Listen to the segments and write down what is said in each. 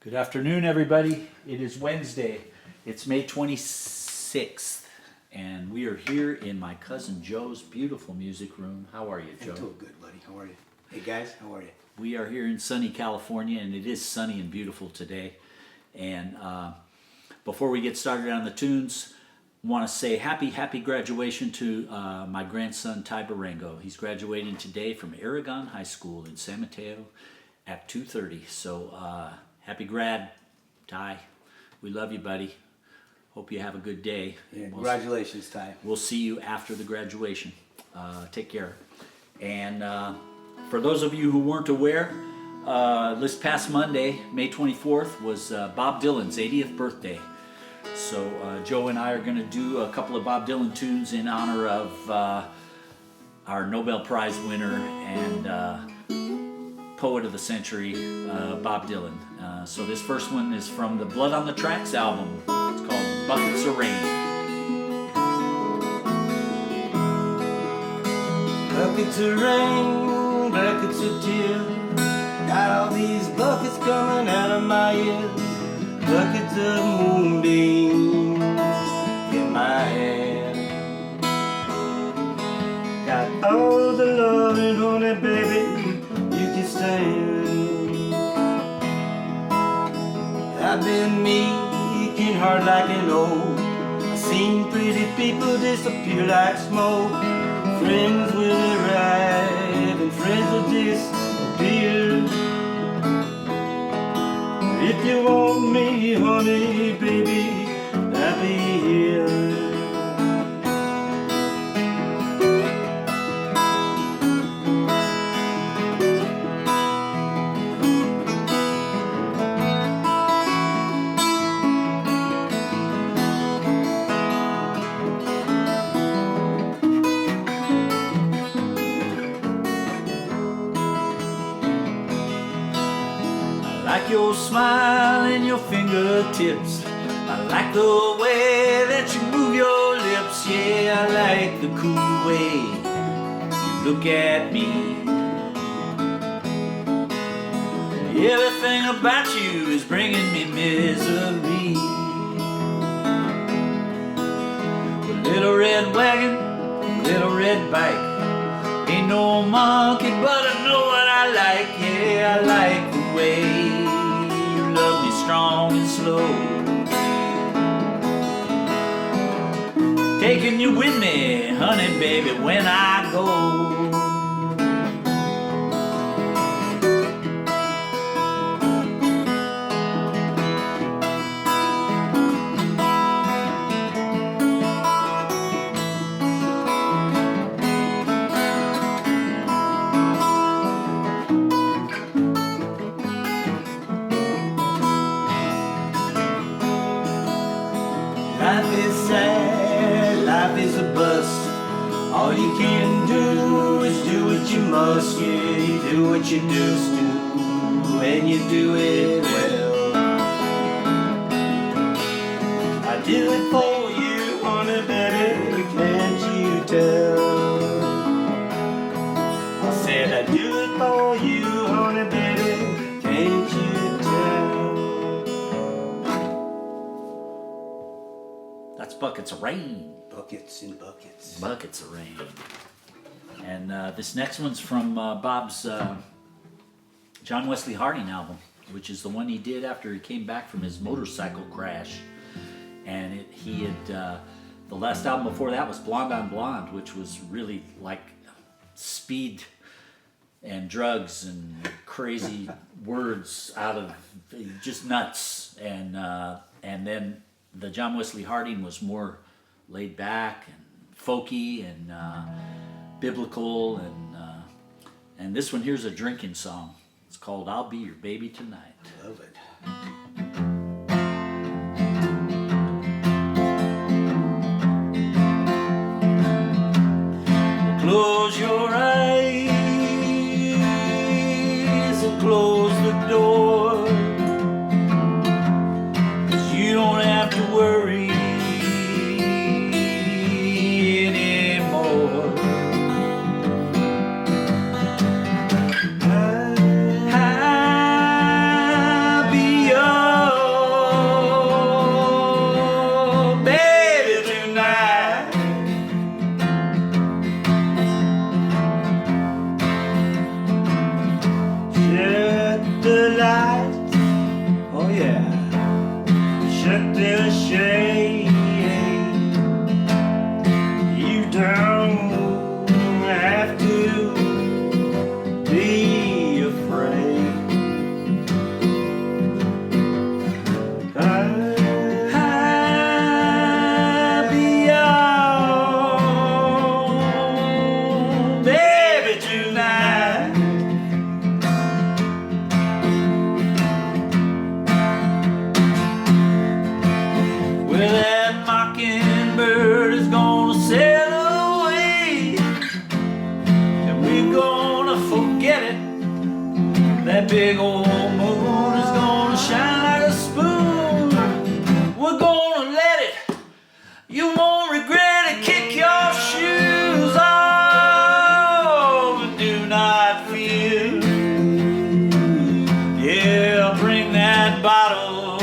Good afternoon, everybody. It is Wednesday. It's May 26th, and we are here in my cousin Joe's beautiful music room. How are you, Joe? I'm doing good, buddy. How are you? Hey, guys, how are you? We are here in sunny California, and it is sunny and beautiful today. And before we get started on the tunes, I want to say happy graduation to my grandson, Ty Barango. He's graduating today from Aragon High School in San Mateo at 2:30. So happy grad, Ty. We love you, buddy. Hope you have a good day. Yeah, congratulations, Ty. We'll see you after the graduation. Take care. And for those of you who weren't aware, this past Monday, May 24th, was Bob Dylan's 80th birthday. So Joe and I are going to do a couple of Bob Dylan tunes in honor of our Nobel Prize winner and Poet of the Century, Bob Dylan. So this first one is from the Blood on the Tracks album. It's called Buckets of Rain. Buckets of rain, buckets of tears. Got all these buckets coming out of my ears. Buckets of moonbeams in my hand. Got all the loving on it, baby, you can stand. I've been making hard like an old. I've seen pretty people disappear like smoke. Friends will arrive and friends will disappear. If you want me, honey, baby, I'll be here. I like your smile and your fingertips. I like the way that you move your lips. Yeah, I like the cool way you look at me. Everything about you is bringing me misery. Little red wagon, little red bike. Ain't no monkey, but I know what I like. Yeah, I like the way you love me strong and slow. Taking you with me, honey, baby, when I go. Life is sad, life is a bust. All you can do is do what you must. Yeah, you do what you do, and you do it well. I do it for you, honey, baby, can't you tell? I said I do it for you, honey, baby, can't you tell? That's Buckets of Rain. Buckets and buckets. Buckets of Rain. And this next one's from Bob's John Wesley Harding album, which is the one he did after he came back from his motorcycle crash. And he had, the last album before that was Blonde on Blonde, which was really like speed and drugs and crazy words out of just nuts. And then the John Wesley Harding was more laid back and folky and biblical, and this one here's a drinking song. It's called "I'll Be Your Baby Tonight." Love it. Close your eyes and close the door, 'cause you don't have to worry anymore. I'll be your a shame. You don't have to be afraid. I'll be your baby tonight. Well, that mockingbird is gonna sail away, and we're gonna forget it. That big old moon is gonna shine like a spoon. We're gonna let it. You won't regret it. Kick your shoes off and do not fear. Yeah, bring that bottle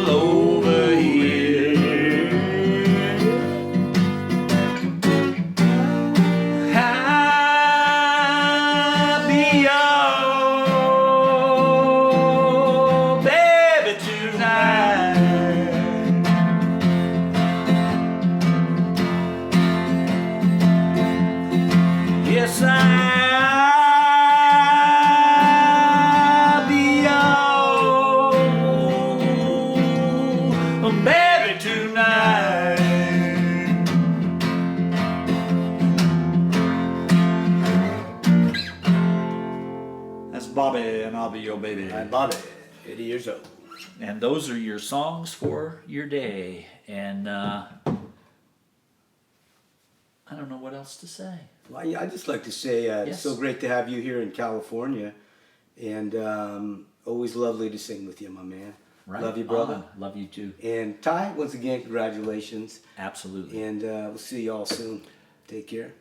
over here. I'll be your baby tonight. Yes, I'll be your baby tonight. That's Bobby, and I'll be your baby. I'm Bobby, 80 years old. And those are your songs for your day. And I don't know what else to say. Well, yeah, I'd just like to say it's Yes. so great to have you here in California, and always lovely to sing with you, my man. Right? Love you, brother. Love you too. And Ty, once again, congratulations, Absolutely. and we'll see you all soon. Take care.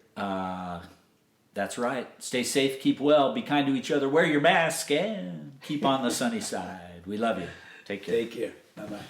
That's right. Stay safe, keep well, be kind to each other, wear your mask, and keep on the sunny side. We love you. Take care. Take care. Bye-bye.